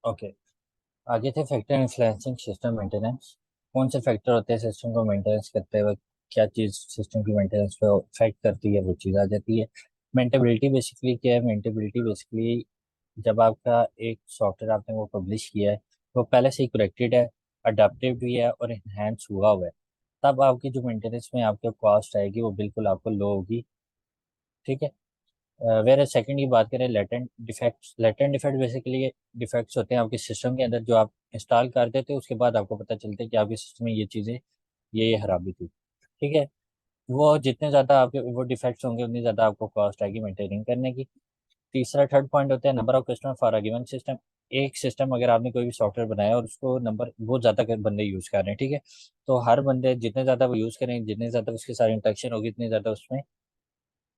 Okay. आगे थे factor influencing system maintenance. कौन से फैक्टर होते हैं सिस्टम को मेंटेनेंस करते हुए, क्या चीज़ सिस्टम की मेंटेनेंस को अफेक्ट करती है, वो चीज़ आ जाती है। मेंटेबिलिटी बेसिकली क्या है? मेंटेबिलिटी बेसिकली जब आपका एक सॉफ्टवेयर आपने वो पब्लिश किया है, वो पहले से ही करेक्टेड है, अडेप्टिव भी है और इन्हेंस हुआ हुआ है, तब आपकी जो मेंटेनेंस में आपकी कॉस्ट आएगी वो बिल्कुल आपको लो होगी। ठीक है। वेर सेकंड की बात करें, latent defects. Latent defect basically defects होते हैं आपके सिस्टम के अंदर, जो आप इंस्टॉल कर देते हो उसके बाद आपको पता चलता है कि आपके सिस्टम में ये चीज़ें, ये खराबी थी। ठीक है। वो जितने ज़्यादा आपके वो डिफेक्ट्स होंगे उतनी ज़्यादा आपको कॉस्ट आएगी मेंटेनिंग करने की। तीसरा थर्ड पॉइंट होता है number of customer for a given system. एक सिस्टम अगर आपने कोई भी सॉफ्टवेयर बनाया और उसको नंबर बहुत ज़्यादा बंदे यूज़ कर रहे हैं, ठीक है, तो हर बंदे जितने ज़्यादा वो यूज़ करेंगे, जितने ज़्यादा उसके साथ इंटरेक्शन होगी, इतनी ज़्यादा उसमें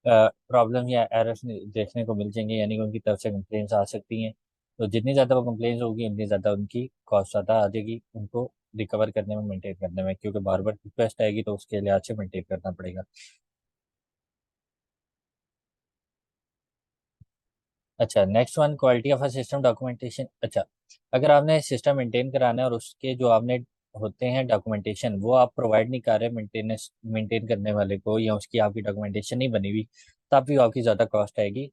प्रॉब्लम या एरर्स देखने को मिल जाएंगे, यानी कि उनकी तरफ से कंप्लेंट्स आ सकती हैं। तो जितनी ज़्यादा वो कंप्लेंट्स होगी उतनी ज़्यादा उनकी कॉस्ट ज़्यादा आ जाएगी उनको रिकवर करने में, मेंटेन करने में, क्योंकि बार बार रिक्वेस्ट आएगी तो उसके लिहाज से मेंटेन करना पड़ेगा। अच्छा, next one, quality of a system documentation. अच्छा, अगर आपने सिस्टम मेंटेन कराना है और उसके जो आपने होते हैं डॉक्यूमेंटेशन वो आप प्रोवाइड नहीं कर रहे मेंटेनेंस मेंटेन करने वाले को, या उसकी आपकी डॉक्यूमेंटेशन नहीं बनी हुई, तब भी आपकी ज़्यादा कॉस्ट आएगी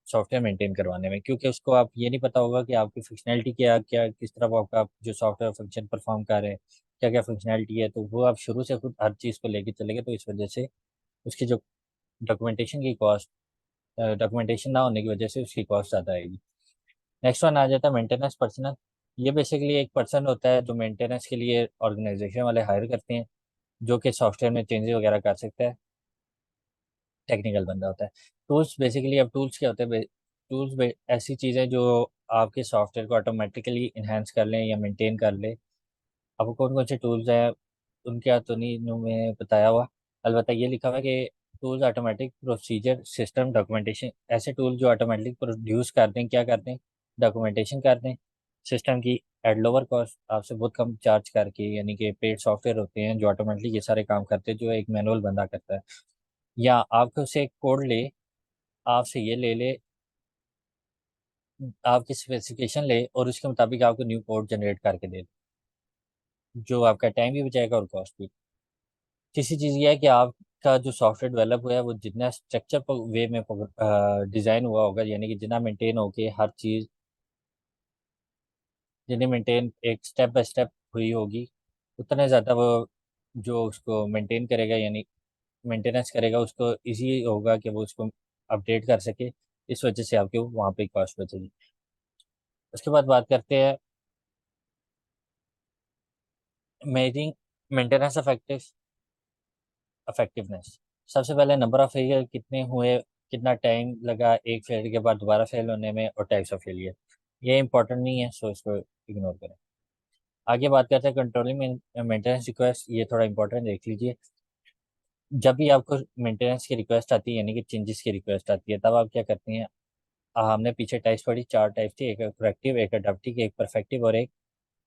सॉफ्टवेयर मेंटेन करवाने में, क्योंकि उसको आप ये नहीं पता होगा कि आपकी फंक्शनैलिटी क्या क्या, किस तरह वो आपका जो सॉफ्टवेयर फंक्शन परफॉर्म कर रहे हैं, क्या क्या फंक्शनैलिटी है, तो वो आप शुरू से खुद हर चीज़ को लेके चलेंगे, तो इस वजह से उसकी जो डॉक्यूमेंटेशन की कॉस्ट, डॉक्यूमेंटेशन ना होने की वजह से उसकी कॉस्ट ज़्यादा आएगी। नेक्स्ट वन आ जाता है मेंटेनेंस पर्सनल। ये बेसिकली एक पर्सन होता है जो मेंटेनेंस के लिए ऑर्गेनाइजेशन वाले हायर करते हैं, जो कि सॉफ्टवेयर में चेंजेस वगैरह कर सकता है, टेक्निकल बंदा होता है। टूल्स बेसिकली, अब टूल्स क्या होते हैं? टूल्स ऐसी चीज़ें जो आपके सॉफ्टवेयर को ऑटोमेटिकली इन्हेंस कर लें या मेंटेन कर ले। अब कौन कौन से टूल्स हैं उनके तो नहीं नु में बताया हुआ, अलबत्ता ये लिखा हुआ है कि tools automatic procedure system documentation. ऐसे टूल जो ऑटोमेटिक प्रोड्यूस करते हैं, क्या करते हैं, डॉक्यूमेंटेशन करते हैं सिस्टम की, एट लोअर कॉस्ट, आपसे बहुत कम चार्ज करके, यानी कि पेड सॉफ्टवेयर होते हैं जो ऑटोमेटिकली ये सारे काम करते हैं जो एक मैनुअल बंदा करता है। या आपको से कोड ले, आपसे ये ले ले, आपकी स्पेसिफिकेशन ले और उसके मुताबिक आपको न्यू कोड जनरेट करके दे, जो आपका टाइम भी बचाएगा और कॉस्ट भी। तीसरी चीज़ ये है कि आपका जो सॉफ्टवेयर डेवलप हुआ है वो जितना स्ट्रक्चर वे में डिज़ाइन हुआ होगा, यानी कि जितना मेंटेन होके हर चीज़, जिन्हें मेंटेन एक स्टेप बाय स्टेप हुई होगी, उतना ज़्यादा वो जो उसको मेंटेन करेगा, यानी मेंटेनेंस करेगा, उसको इजी होगा कि वो उसको अपडेट कर सके। इस वजह से आपके वहाँ पे कॉस्ट बचेगी। उसके बाद बात करते हैं मेकिंग मेंटेनेंस इफेक्टिवनेस। सबसे पहले नंबर ऑफ फेलियर कितने हुए, कितना टाइम लगा एक फेलियर के बाद दोबारा फेल होने में, और टाइप्स ऑफ फेलियर। ये इंपॉर्टेंट नहीं है, सो इसको इग्नोर करें। आगे बात करते हैं कंट्रोलिंग मेंटेनेंस रिक्वेस्ट। ये थोड़ा इंपॉर्टेंट देख लीजिए। जब भी आपको मेंटेनेंस की रिक्वेस्ट आती है, यानी कि चेंजेस की रिक्वेस्ट आती है, तब आप क्या करते हैं? हमने पीछे टाइप्स पढ़ी, चार टाइप थी, एक करेक्टिव, एक अडप्टिव, एक परफेक्टिव और एक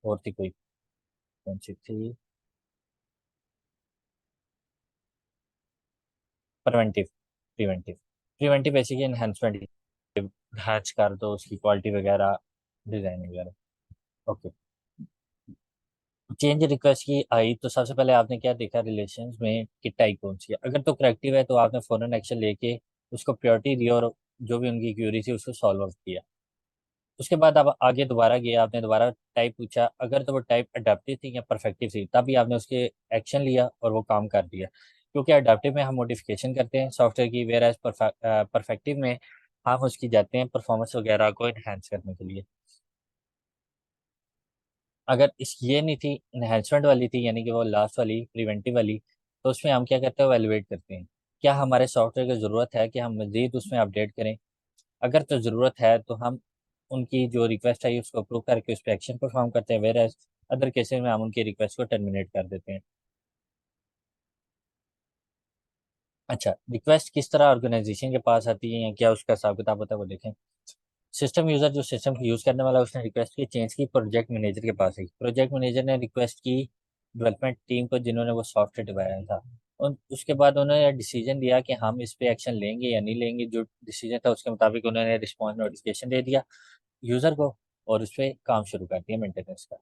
और थी कोई, कौन सी थी? Preventive. Preventive preventive basically enhancement, hatch कर दो उसकी क्वालिटी वगैरह, डिज़ाइन वगैरह। ओके। चेंज रिक्वेस्ट की आई तो सबसे पहले आपने क्या देखा रिलेशंस में कि टाइप कौन सी है। अगर तो करेक्टिव है तो आपने फौरन एक्शन लेके उसको प्रायोरिटी दी और जो भी उनकी क्यूरी थी उसको सॉल्व आउट किया। उसके बाद आप आगे दोबारा गए, आपने दोबारा टाइप पूछा, अगर तो वो टाइप अडेप्टिव थी या परफेक्टिव थी, तभी आपने उसके एक्शन लिया और वो काम कर दिया। क्योंकि अडेप्टिव में हम मॉडिफिकेशन करते हैं सॉफ्टवेयर की, वेयर एज परफेक्टिव में हम उसकी जाते हैं परफॉर्मेंस वगैरह को इन्हेंस करने के लिए। अगर इस ये नहीं थी, इन्हेंसमेंट वाली थी, यानी कि वो लास्ट वाली प्रिवेंटिव वाली, तो उसमें हम क्या करते हैं? वैल्यूएट करते हैं, क्या हमारे सॉफ्टवेयर की ज़रूरत है कि हम मज़ीद उसमें अपडेट करें। अगर तो ज़रूरत है तो हम उनकी जो रिक्वेस्ट है उसको अप्रूव करके उस पर एक्शन परफॉर्म करते हैं, वेर एज अदर केसेस में हम उनकी रिक्वेस्ट को टर्मिनेट कर देते हैं। अच्छा, रिक्वेस्ट किस तरह ऑर्गेनाइजेशन के पास आती है या क्या उसका हिसाब किताब होता है वो देखें। सिस्टम यूज़र जो सिस्टम यूज़ करने वाला है, उसने रिक्वेस्ट की, चेंज की, प्रोजेक्ट मैनेजर के पास आई। प्रोजेक्ट मैनेजर ने रिक्वेस्ट की डेवलपमेंट टीम को जिन्होंने वो सॉफ्टवेयर डिवाया था, और उसके बाद उन्होंने डिसीजन दिया कि हम इस पे एक्शन लेंगे या नहीं लेंगे। जो डिसीजन था उसके मुताबिक उन्होंने रिस्पॉन्स नोटिफिकेशन दे दिया यूज़र को, और उस पर काम शुरू करती है मेंटेनेंस का।